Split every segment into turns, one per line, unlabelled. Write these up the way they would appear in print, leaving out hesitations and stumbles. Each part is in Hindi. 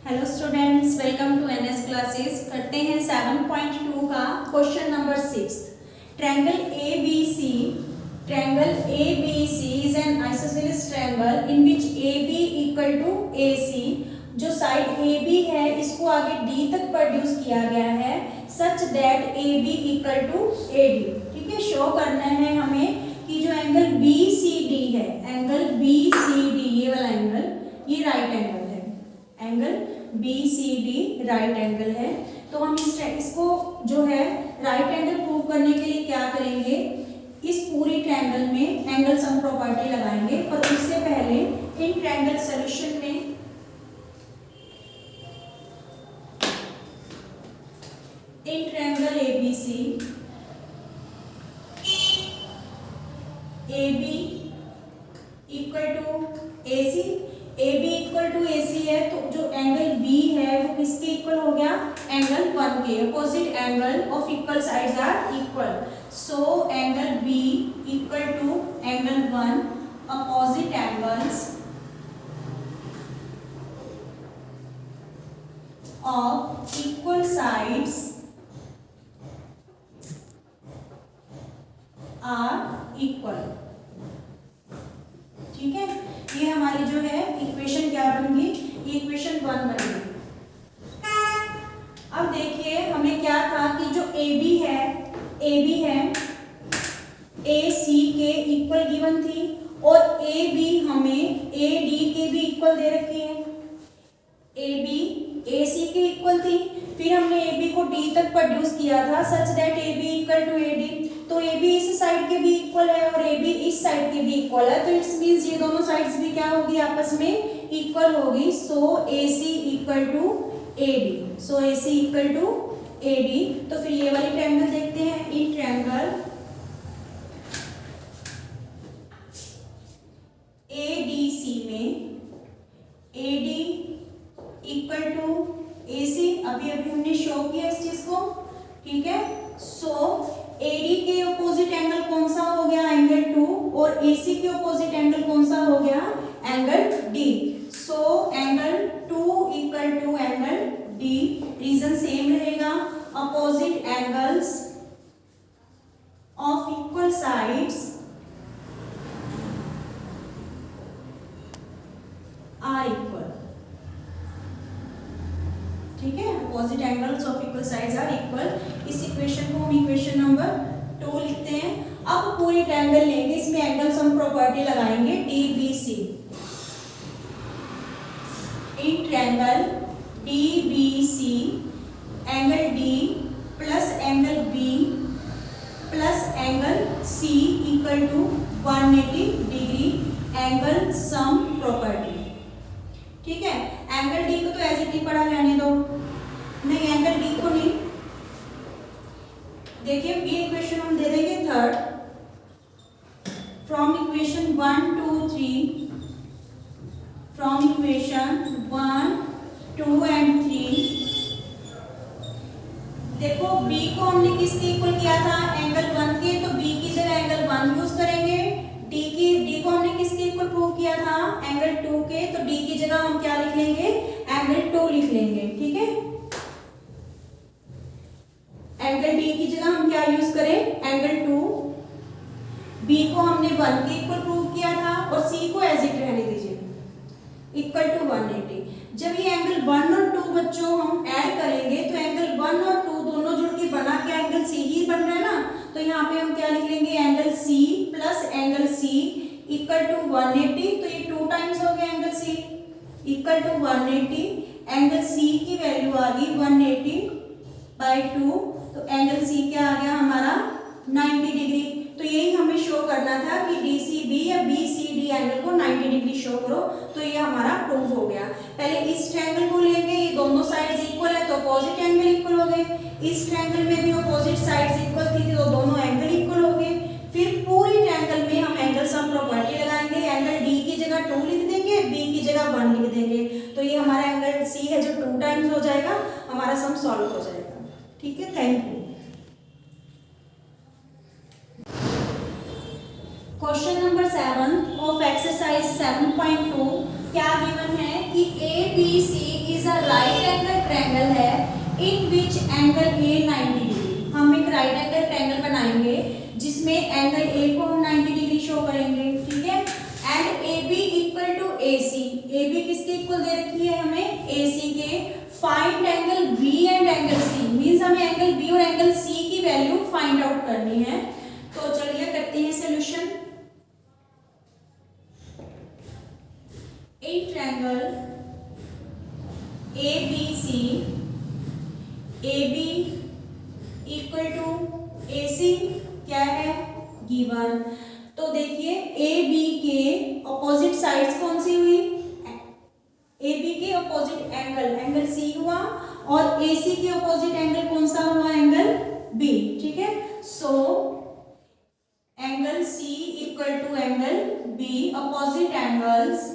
Hello students, welcome to NS classes. करते हैं 7.2 का question number 6। Triangle ABC is an isosceles triangle in which AB equal to AC। जो साइड AB है इसको आगे D तक प्रोड्यूस किया गया है such that AB equal to AD। ठीक है, शो करना है हमें कि जो एंगल BCD है, एंगल BCD ये वाला एंगल, ये राइट एंगल है, एंगल BCD राइट एंगल है। तो हम इसको जो है राइट एंगल प्रूव करने के लिए क्या करेंगे, इस पूरी ट्रायंगल में एंगल सम प्रॉपर्टी लगाएंगे। पर उससे पहले इन ट्रायंगल सॉल्यूशन में in triangle ABC AB equal to AC, AB equal to AC है तो जो एंगल B है वो किसके इक्वल हो गया, एंगल 1 के। Opposite angle of equal sides are equal, so angle B equal to angle 1। Opposite angles of equal sides are equal. ठीक है, ये हमारी जो है इक्वेशन क्या बन गई, ये इक्वेशन 1 बन गई। अब देखिए हमें क्या था कि जो AB है AC के इक्वल गिवन थी और AB हमें AD के भी इक्वल दे रखी है। AB AC के इक्वल थी, फिर हमने AB को D तक प्रोड्यूस किया था such that AB equal to AD। तो AB इस साइड के भी इक्वल है और AB इस साइड के भी इक्वल है, तो इट्स मींस ये दोनों साइड्स भी क्या होगी, आपस में इक्वल होगी। So AC equal to AD, so AC equal to AD। तो फिर ये वाली ट्रायंगल देखते हैं। इन ट्रायंगल ADC में AD इक्वल टू AC, अभी हमने शो किया इस चीज को। ठीक है, सो AD के ऑपोजिट एंगल कौन सा हो गया, एंगल 2, और AC के ऑपोजिट एंगल कौन सा हो गया, angle D। So angle 2 equal to angle D, reason same रहेगा। Opposite angles of equal sides are equal. ठीक है, opposite angles of equal sides are equal. इस इक्वेशन को हम इक्वेशन नंबर 2 लिखते हैं। अब पूरी ट्रायंगल लेंगे, इसमें एंगल सम प्रॉपर्टी लगाएंगे DBC। In triangle DBC angle D plus angle B plus angle C equal to 180 degree, angle sum property. ठीक है, एंगल D को तो ऐसे ही पढ़ा रहने दो, नहीं एंगल D को नहीं। देखिए ये इक्वेशन हम दे देंगे third, from equation 1 2 3, from equation 1 2 and 3। देखो B को हमने किसके इक्वल किया था, एंगल 1 के, तो B की जगह एंगल 1 यूज करेंगे। D को हमने किसके इक्वल प्रूव किया था, एंगल 2 के, तो D की जगह हम क्या लिख लेंगे, एंगल 2 लिख लेंगे। ठीक है, एंगल D की जगह हम क्या यूज करें, एंगल 2। B को हमने 1 के इक्वल प्रूव किया था और C को एज इट रहने दीजिए, इक्वल टू 180। जब ये एंगल 1 और 2 बच्चों हम ऐड करेंगे तो एंगल 1 और 2 दोनों जुड़ के बना के एंगल C ही बन रहा है ना, तो यहाँ पे हम क्या लिख लेंगे, angle C plus angle C equal to 180। तो ये 2 टाइम्स हो गया angle C equal to 180। Angle C की वैल्यू आ गई 180/2, तो एंगल C क्या आ गया हमारा 90 डिग्री। तो यही हमें शो करना था कि DCB या BCD एंगल को 90 डिग्री शो करो, तो ये हमारा प्रूव हो गया। पहले इस ट्रायंगल को लेंगे, ये दोनों साइड्स इक्वल है तो अपोजिट एंगल इक्वल हो गए। इस ट्रायंगल में भी अपोजिट साइड्स इक्वल थी तो दोनों एंगल इक्वल हो गए। फिर पूरी ट्रायंगल में हम एंगल सम प्रॉपर्टी लगाएंगे, एंगल D की जगह 2 लिख देंगे, B की जगह 1 लिख देंगे, तो ये हमारा एंगल C है जो 2 टाइम्स हो जाएगा, हमारा सम सॉल्व हो जाएगा। ठीक है, thank you. Question number 7 of exercise 7.2 क्या गिवन है कि ABC is a right angle triangle है इन विच एंगल ए 90 डिग्री। हम एक राइट एंगल ट्रायंगल बनाएंगे जिसमें एंगल ए को हम 90 डिग्री शो करेंगे, ठीक है। And A B equal to A C, A B किसके इक्वल दे रखी है हमें, ए सी के। Find angle B and angle C, means हमें एंगल बी और एंगल सी की वैल्यू फाइंड आउट करनी है। तो चलिए करते हैं solution. In triangle A B C, A B equal to A C क्या है, गिवन। तो देखिए ए बी के अपोजिट साइड्स कौन सी हुई, ए बी के अपोजिट एंगल, एंगल सी हुआ, और ए सी के अपोजिट एंगल कौन सा हुआ, एंगल बी, ठीक है। So angle C equal to angle B, opposite angles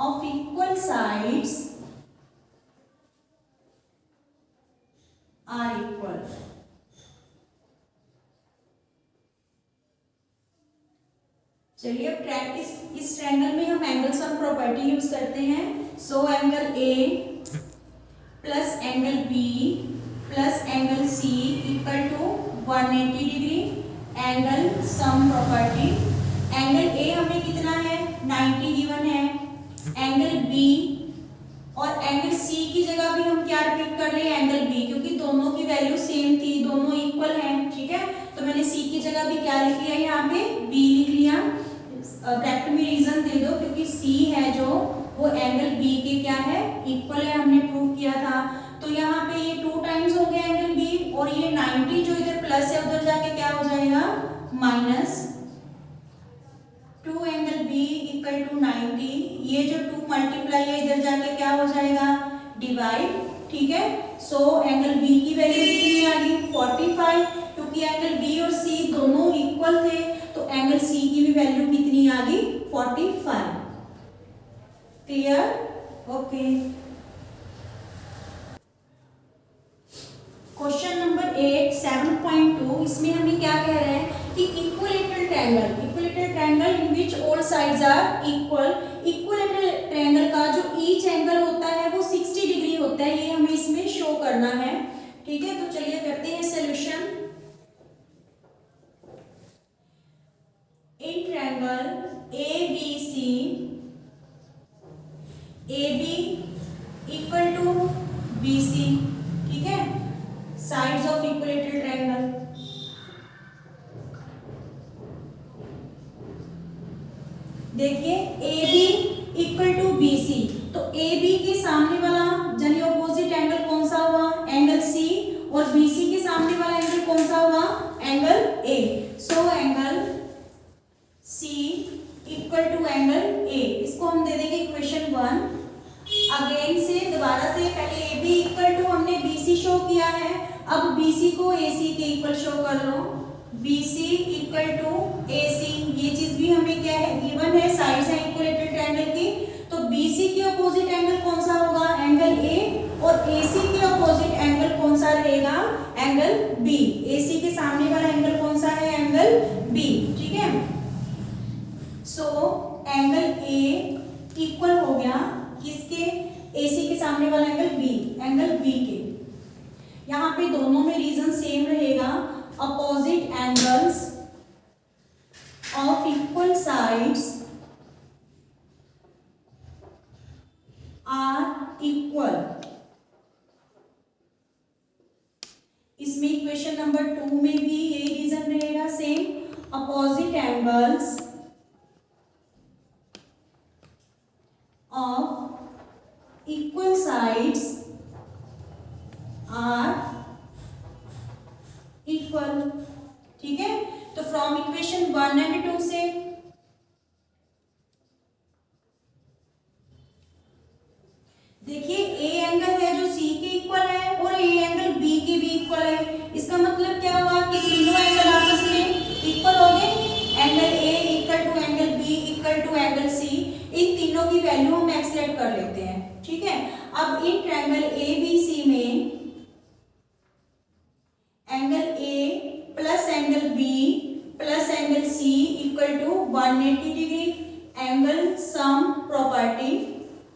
of equal sides are equal। चलिए अब इस ट्रायंगल में हम एंगल सम प्रॉपर्टी यूज करते हैं। So angle A plus angle B plus angle C equal to 180 degree, angle sum property. Angle A हमें कितना है, 90 गिवन है। एंगल बी और एंगल सी की जगह भी हम क्या रिपीट कर रहे हैं, एंगल बी, क्योंकि दोनों की वैल्यू सेम थी, दोनों इक्वल हैं, ठीक है। तो मैंने सी की जगह भी क्या लिख लिया, यहाँ पे बी लिख लिया। ब्रैकेट में रीजन दे दो, क्योंकि सी है जो वो एंगल बी के क्या है, इक्वल है, हमने प्रूव किया था। तो यहाँ पे ये 2 टाइम्स हो गया एंगल बी, और ये 90 जो इधर प्लस है उधर जाके क्या हो जाएगा, minus 2 angle B equal to 90। ये जो 2 मल्टीप्लाई है इधर जाके क्या हो जाएगा, डिवाइड, ठीक है। सो एंगल बी की वैल्यू कितनी आ गई, 45, क्योंकि एंगल बी और सी दोनों इक्वल थे, तो एंगल सी की भी वैल्यू कितनी आ गई, 45। Clear, okay. क्वेश्चन नंबर 8 7.2, इसमें हमें क्या कह रहे हैं कि equilateral triangle, equilateral triangle in which all sides are equal. Equilateral triangle का जो ईच एंगल होता है वो 60 डिग्री होता है, ये हमें इसमें शो करना है, ठीक है। तो चलिए करते हैं solution. In triangle A B C, A B equal to B C, ठीक है, साइड्स ऑफ इक्विलेटरल ट्रायंगल। देखिए A B equal to B C, तो ए बी के सामने वाला यानी ऑपोजिट एंगल कौन सा हुआ, एंगल सी, और बी सी के सामने वाला एंगल कौन सा हुआ, angle A. So angle C equal to angle A, इसको हम दे देंगे इक्वेशन 1। अगेन से दोबारा से, पहले ए बी इक्वल टू हमने बी सी शो किया है, अब बी सी को ए सी के इक्वल शो कर लो, B C equal to A सी। ये चीज भी हमें क्या है, गिवन है, साइड्स है इक्विलेटरल ट्रायंगल की। तो बी सी के अपोजिट एंगल कौन सा होगा, एंगल ए, और ए सी के अपोजिट एंगल कौन सा रहेगा, एंगल बी। ए सी के सामने वाला एंगल कौन सा है, एंगल बी, ठीक है। सो एंगल ए इक्वल हो गया किसके, ए सी के सामने वाला एंगल बी, एंगल बी के। यहाँ पे दोनों में रीजन सेम रहेगा, opposite angles of equal sides are equal. इसमें इक्वेशन नंबर 2 में भी यही रीजन रहेगा same, opposite angles of equal sides are equal, ठीक है। तो फ्रॉम इक्वेशन 1 एंड 2 से देखिए ए एंगल है जो सी के इक्वल है और ए एंगल बी के भी इक्वल है। इसका मतलब क्या हुआ कि तीनों एंगल आपस में इक्वल हो गए, angle A equal to angle B equal to angle C. इन तीनों की वैल्यू हम एक्सलेट कर लेते हैं, ठीक है। अब इन ट्रायंगल ए बी सी में angle A plus angle B plus angle C equal to 180 degree, angle sum party,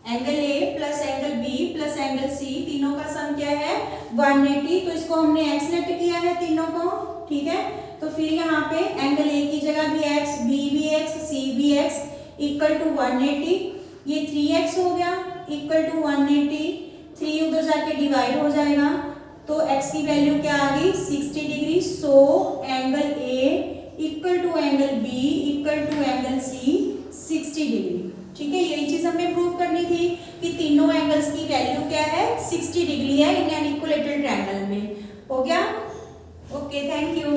angle A plus angle B plus angle C, तीनों का सम क्या है 180। तो इसको हमने x लेट किया है तीनों को, ठीक है। तो फिर यहाँ पे एंगल ए की जगह भी x, बी भी x, सी भी x इक्वल टू 180। ये 3x हो गया इक्वल टू 180, 3 उधर जाके डिवाइड हो जाएगा तो x की वैल्यू क्या आ गई 60 degree. So angle A equal to angle B equal to angle C 60 degree, ठीक है। यही चीज हमें प्रूव करनी थी कि तीनों एंगल्स की वैल्यू क्या है 60 डिग्री है इन एन इक्विलेटरल ट्रायंगल में। हो गया, ओके, थैंक यू।